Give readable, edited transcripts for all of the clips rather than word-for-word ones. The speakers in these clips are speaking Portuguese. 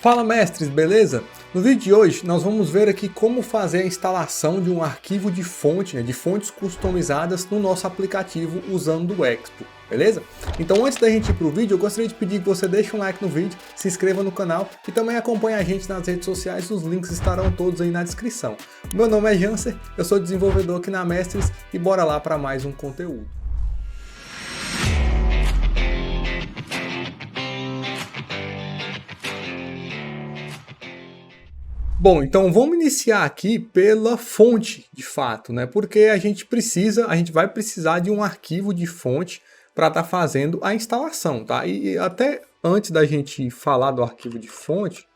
Fala mestres, beleza? No vídeo de hoje nós vamos ver aqui como fazer a instalação de um arquivo de fonte, de fontes customizadas no nosso aplicativo usando o Expo, beleza? Então antes da gente ir para o vídeo, eu gostaria de pedir que você deixe um like no vídeo, se inscreva no canal e também acompanhe a gente nas redes sociais, os links estarão todos aí na descrição. Meu nome é Janser, eu sou desenvolvedor aqui na Mestres e bora lá para mais um conteúdo. Bom, então vamos iniciar aqui pela fonte, de fato, né? Porque a gente vai precisar de um arquivo de fonte para estar fazendo a instalação, tá? E até antes da gente falar do arquivo de fonte,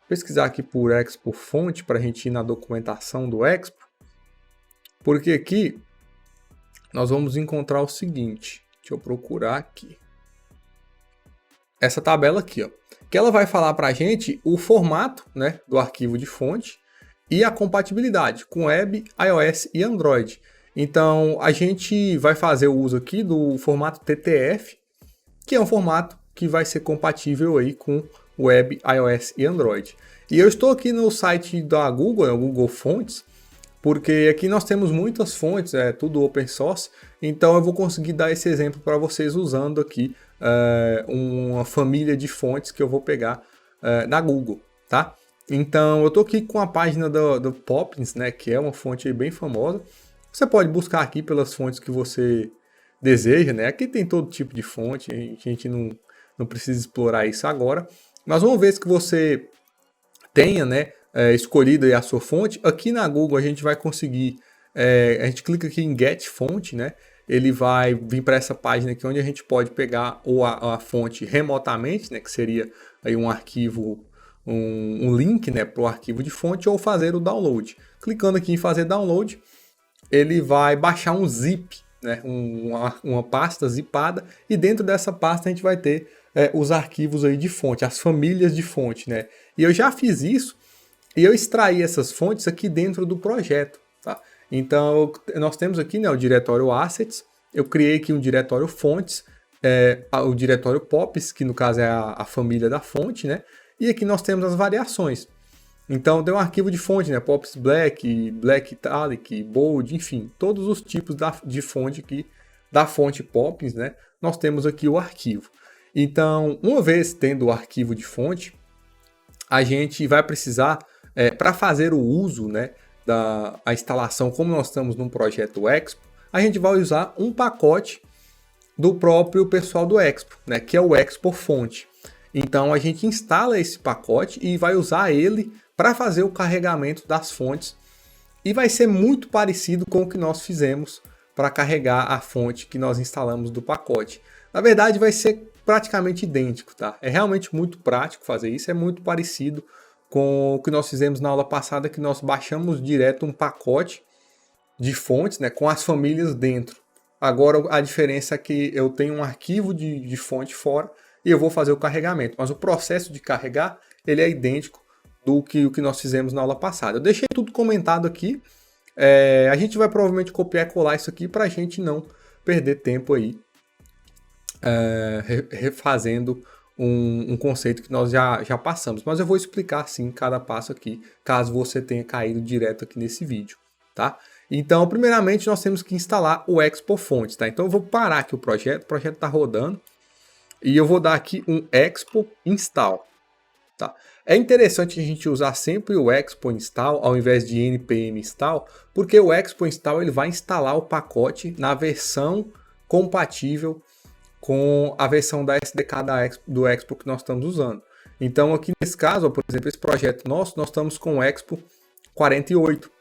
pesquisar aqui por Expo fonte para a gente ir na documentação do Expo, porque aqui nós vamos encontrar o seguinte, deixa eu procurar aqui, essa tabela aqui, ó. Que ela vai falar para a gente o formato, né, do arquivo de fonte e a compatibilidade com web, iOS e Android. Então a gente vai fazer o uso aqui do formato TTF, que é um formato que vai ser compatível aí com web, iOS e Android. E eu estou aqui no site da Google, o Google Fontes, porque aqui nós temos muitas fontes, é tudo open source, então eu vou conseguir dar esse exemplo para vocês usando aqui uma família de fontes que eu vou pegar da Google, tá? Então eu estou aqui com a página do Poppins, né, que é uma fonte bem famosa. Você pode buscar aqui pelas fontes que você deseja, né? Aqui tem todo tipo de fonte, a gente não precisa explorar isso agora, mas uma vez que você tenha, né, escolhido aí a sua fonte, aqui na Google a gente vai conseguir, a gente clica aqui em Get Fonte, né? Ele vai vir para essa página aqui onde a gente pode pegar a fonte remotamente, né, que seria aí um arquivo, um link, né, para o arquivo de fonte, ou fazer o download. Clicando aqui em fazer download, ele vai baixar um zip, né, uma pasta zipada, e dentro dessa pasta a gente vai ter os arquivos aí de fonte, as famílias de fonte, né? E eu já fiz isso e eu extraí essas fontes aqui dentro do projeto, tá? Então, nós temos aqui, né, o diretório Assets, eu criei aqui um diretório Fontes, o diretório Pops, que no caso é a família da fonte, né? E aqui nós temos as variações. Então, tem um arquivo de fonte, né? Pops Black, Black Italic, Bold, enfim, todos os tipos de fonte aqui, da fonte Pops, né? Nós temos aqui o arquivo. Então, uma vez tendo o arquivo de fonte, a gente vai precisar, para fazer o uso, né, a instalação, como nós estamos num projeto Expo, a gente vai usar um pacote do próprio pessoal do Expo, né, que é o Expo Fonte. Então a gente instala esse pacote e vai usar ele para fazer o carregamento das fontes e vai ser muito parecido com o que nós fizemos para carregar a fonte que nós instalamos do pacote. Na verdade vai ser praticamente idêntico, tá? É realmente muito prático fazer isso, é muito parecido com o que nós fizemos na aula passada, que nós baixamos direto um pacote de fontes, né, com as famílias dentro. Agora a diferença é que eu tenho um arquivo de fonte fora e eu vou fazer o carregamento, mas o processo de carregar ele é idêntico do que o que nós fizemos na aula passada. Eu deixei tudo comentado aqui, a gente vai provavelmente copiar e colar isso aqui para a gente não perder tempo aí refazendo um conceito que nós já passamos, mas eu vou explicar sim cada passo aqui, caso você tenha caído direto aqui nesse vídeo, tá? Então, primeiramente, nós temos que instalar o Expo Fontes, tá? Então, eu vou parar aqui o projeto está rodando, e eu vou dar aqui um Expo Install, tá? É interessante a gente usar sempre o Expo Install ao invés de npm install, porque o Expo Install ele vai instalar o pacote na versão compatível com a versão da SDK do Expo que nós estamos usando. Então aqui nesse caso, por exemplo, esse projeto nosso, nós estamos com o Expo 48,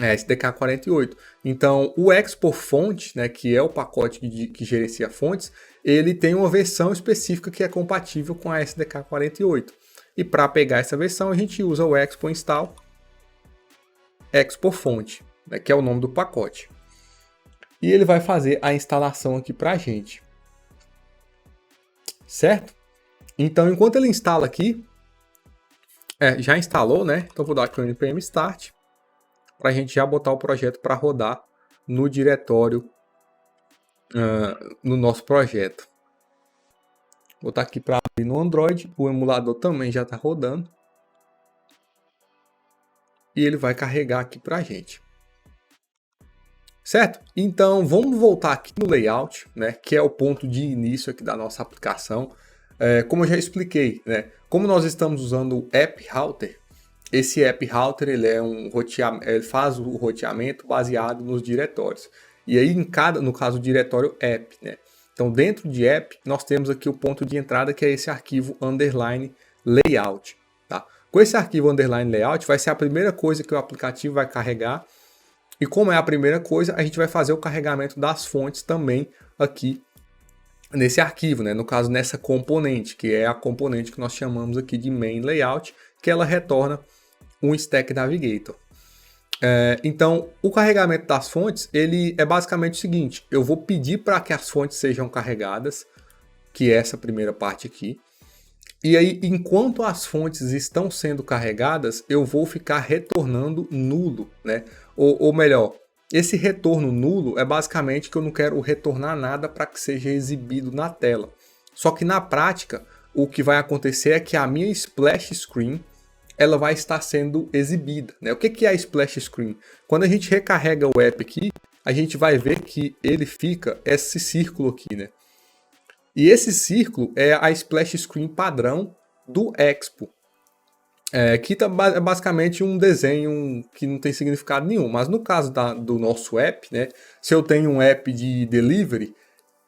SDK 48. Então o Expo Fonte, né, que é o pacote que gerencia fontes, ele tem uma versão específica que é compatível com a SDK 48. E para pegar essa versão a gente usa o Expo Install Expo Fonte, né, que é o nome do pacote. E ele vai fazer a instalação aqui para a gente. Certo? Então, enquanto ele instala aqui, já instalou, né? Então, vou dar aqui o npm start para a gente já botar o projeto para rodar no diretório, no nosso projeto. Vou botar aqui para abrir no Android, o emulador também já está rodando. E ele vai carregar aqui para a gente. Certo? Então vamos voltar aqui no layout, né, que é o ponto de início aqui da nossa aplicação. Como eu já expliquei, né, como nós estamos usando o App Router, esse App Router ele ele faz o roteamento baseado nos diretórios. E aí no caso o diretório app, né? Então dentro de app nós temos aqui o ponto de entrada que é esse arquivo underline layout, tá? Com esse arquivo underline layout vai ser a primeira coisa que o aplicativo vai carregar. E como é a primeira coisa, a gente vai fazer o carregamento das fontes também aqui nesse arquivo, né? No caso nessa componente, que é a componente que nós chamamos aqui de main layout, que ela retorna um Stack Navigator. Então, o carregamento das fontes, ele é basicamente o seguinte, eu vou pedir para que as fontes sejam carregadas, que é essa primeira parte aqui, e aí, enquanto as fontes estão sendo carregadas, eu vou ficar retornando nulo, né? Ou melhor, esse retorno nulo é basicamente que eu não quero retornar nada para que seja exibido na tela. Só que na prática, o que vai acontecer é que a minha splash screen ela vai estar sendo exibida, né? O que é a splash screen? Quando a gente recarrega o app aqui, a gente vai ver que ele fica esse círculo aqui, né? E esse círculo é a splash screen padrão do Expo. Que é basicamente um desenho que não tem significado nenhum. Mas no caso do nosso app, né? Se eu tenho um app de delivery,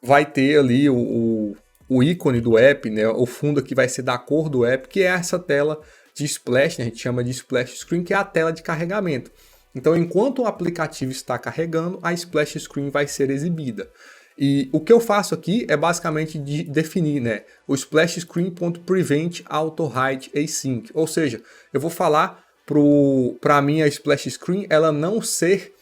vai ter ali o ícone do app, né? O fundo aqui vai ser da cor do app, que é essa tela de splash, né? A gente chama de splash screen, que é a tela de carregamento. Então, enquanto o aplicativo está carregando, a splash screen vai ser exibida. E o que eu faço aqui é basicamente definir, né, o splash screen.prevent auto hide async. Ou seja, eu vou falar para a minha splash screen ela não ser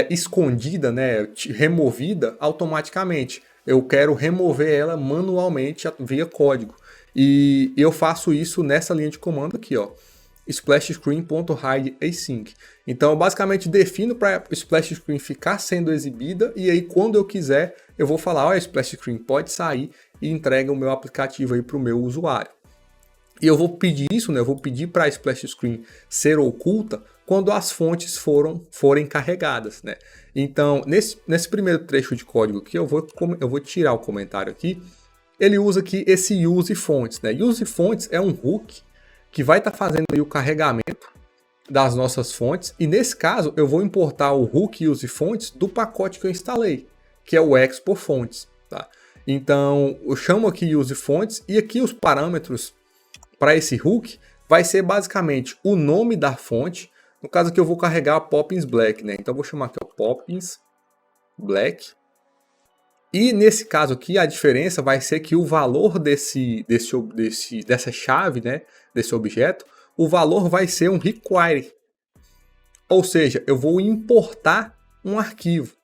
escondida, né, removida automaticamente. Eu quero remover ela manualmente via código. E eu faço isso nessa linha de comando aqui, ó, splash screen.hide async. Então eu basicamente defino para a splash screen ficar sendo exibida e aí quando eu quiser eu vou falar, ó, a splash screen pode sair e entrega o meu aplicativo aí para o meu usuário. E eu vou pedir isso, né? Eu vou pedir para a splash screen ser oculta quando as fontes forem carregadas, né? Então nesse primeiro trecho de código aqui eu vou tirar o comentário aqui. Ele usa aqui esse use fonts, né? Use fonts é um hook que vai estar fazendo aí o carregamento das nossas fontes. E nesse caso, eu vou importar o hook use fonts do pacote que eu instalei, que é o Expo Fontes. Tá? Então, eu chamo aqui use fonts e aqui os parâmetros para esse hook vai ser basicamente o nome da fonte. No caso aqui eu vou carregar a Poppins Black, né? Então, eu vou chamar aqui o Poppins Black. E nesse caso aqui, a diferença vai ser que o valor dessa chave, né, desse objeto, o valor vai ser um require. Ou seja, eu vou importar um arquivo,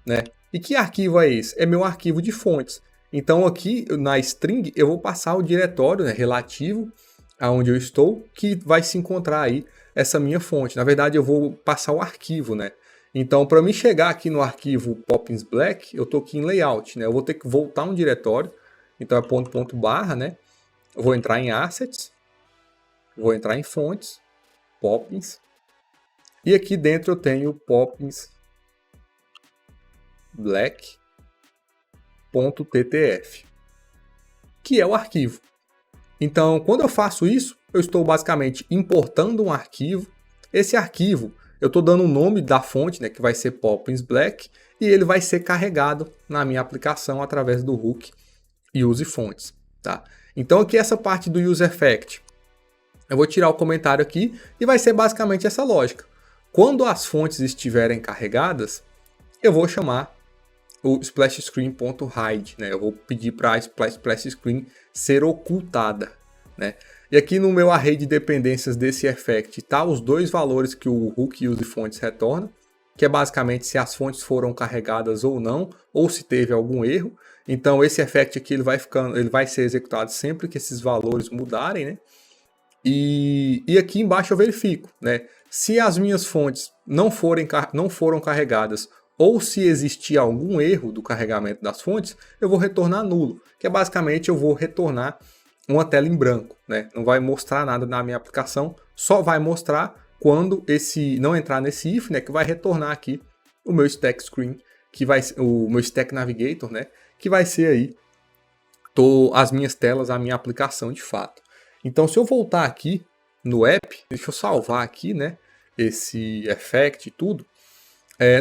né? E que arquivo é esse? É meu arquivo de fontes. Então aqui na string eu vou passar o diretório, né, relativo aonde eu estou, que vai se encontrar aí essa minha fonte. Na verdade eu vou passar o arquivo, né? Então, para mim chegar aqui no arquivo Poppins Black, eu estou aqui em layout, né? Eu vou ter que voltar um diretório. Então, é ponto barra, né? Eu vou entrar em assets, vou entrar em fontes, Poppins. E aqui dentro eu tenho Poppins Black.ttf, que é o arquivo. Então, quando eu faço isso, eu estou basicamente importando um arquivo. Esse arquivo eu estou dando o nome da fonte, né, que vai ser Poppins Black, e ele vai ser carregado na minha aplicação através do hook use fonts. Tá? Então aqui essa parte do useEffect, eu vou tirar o comentário aqui e vai ser basicamente essa lógica. Quando as fontes estiverem carregadas, eu vou chamar o splash screen.hide, né? Eu vou pedir para a splash screen ser ocultada, né? E aqui no meu array de dependências desse effect tá os dois valores que o hook use fontes retorna, que é basicamente se as fontes foram carregadas ou não, ou se teve algum erro. Então esse effect aqui ele vai ser executado sempre que esses valores mudarem, né? E aqui embaixo eu verifico, né? Se as minhas fontes não foram carregadas ou se existir algum erro do carregamento das fontes, eu vou retornar nulo, que é basicamente eu vou retornar uma tela em branco, né? Não vai mostrar nada na minha aplicação, só vai mostrar quando esse não entrar nesse if, né, que vai retornar aqui o meu stack screen, que vai o meu stack navigator, né, que vai ser aí as minhas telas, a minha aplicação de fato. Então, se eu voltar aqui no app, deixa eu salvar aqui, né, esse effect e tudo.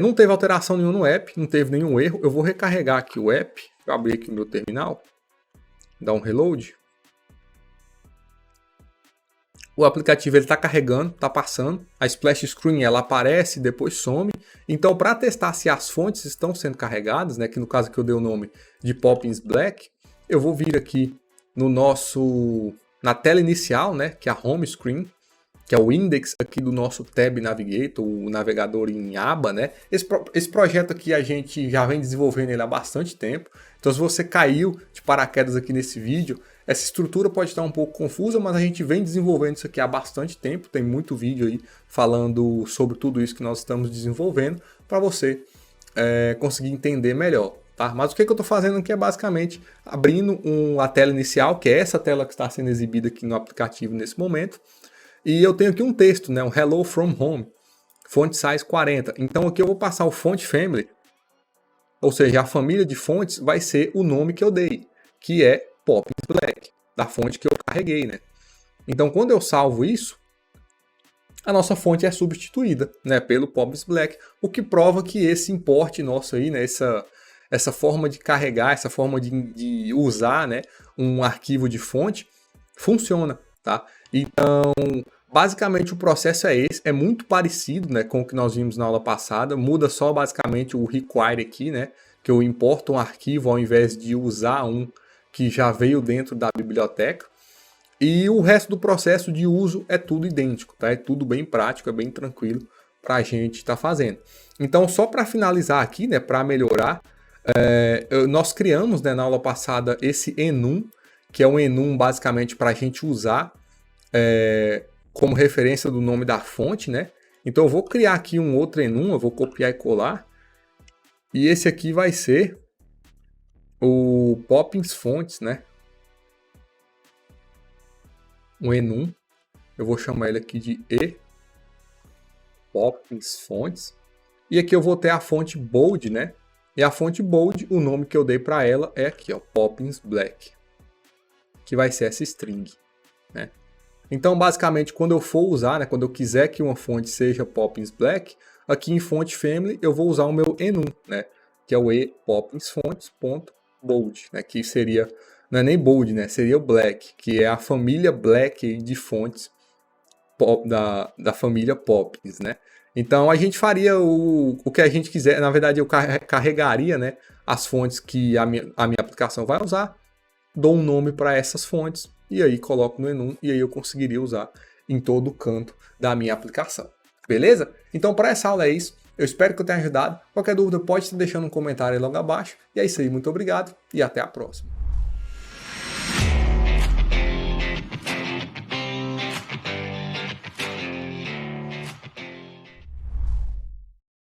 Não teve alteração nenhuma no app, não teve nenhum erro. Eu vou recarregar aqui o app, eu abri aqui o meu terminal, dar um reload. O aplicativo está carregando, está passando, a splash screen ela aparece, depois some. Então, para testar se as fontes estão sendo carregadas, né, que no caso que eu dei o nome de Poppins Black, eu vou vir aqui na tela inicial, né, que é a home screen, que é o index aqui do nosso Tab Navigator, o navegador em aba, né? Esse projeto aqui a gente já vem desenvolvendo ele há bastante tempo. Então, se você caiu de paraquedas aqui nesse vídeo, essa estrutura pode estar um pouco confusa, mas a gente vem desenvolvendo isso aqui há bastante tempo. Tem muito vídeo aí falando sobre tudo isso que nós estamos desenvolvendo para você conseguir entender melhor. Tá? Mas o que eu estou fazendo aqui é basicamente abrindo a tela inicial, que é essa tela que está sendo exibida aqui no aplicativo nesse momento. E eu tenho aqui um texto, né, um Hello from Home, font size 40. Então aqui eu vou passar o font family, ou seja, a família de fontes vai ser o nome que eu dei, que é Poppins Black, da fonte que eu carreguei, né? Então quando eu salvo isso, a nossa fonte é substituída, né, pelo Poppins Black, o que prova que esse import nosso aí, né, essa forma de carregar, essa forma de usar, né, um arquivo de fonte, funciona, tá? Então, basicamente o processo é esse, é muito parecido, né, com o que nós vimos na aula passada, muda só basicamente o require aqui, né, que eu importo um arquivo ao invés de usar um que já veio dentro da biblioteca, e o resto do processo de uso é tudo idêntico, tá? É tudo bem prático, é bem tranquilo para a gente estar fazendo. Então, só para finalizar aqui, né, para melhorar, nós criamos, né, na aula passada esse enum, que é um enum basicamente para a gente usar como referência do nome da fonte, né? Então eu vou criar aqui um outro enum, eu vou copiar e colar. E esse aqui vai ser o Poppins Fonts, né? Um enum. Eu vou chamar ele aqui de Poppins Fonts. E aqui eu vou ter a fonte bold, né? E a fonte bold, o nome que eu dei para ela é aqui, ó, Poppins Black, que vai ser essa string, né? Então, basicamente, quando eu for usar, né, quando eu quiser que uma fonte seja Poppins Black, aqui em Font Family eu vou usar o meu enum, né, que é o e-poppinsfonts.bold, né, que seria, não é nem bold, né, seria o black, que é a família black de fontes da família Poppins, né. Então, a gente faria o que a gente quiser, na verdade eu carregaria, né, as fontes que a minha aplicação vai usar, dou um nome para essas fontes, e aí coloco no enum, e aí eu conseguiria usar em todo o canto da minha aplicação. Beleza? Então, para essa aula é isso. Eu espero que eu tenha ajudado. Qualquer dúvida, pode estar deixando um comentário aí logo abaixo. E é isso aí, muito obrigado e até a próxima.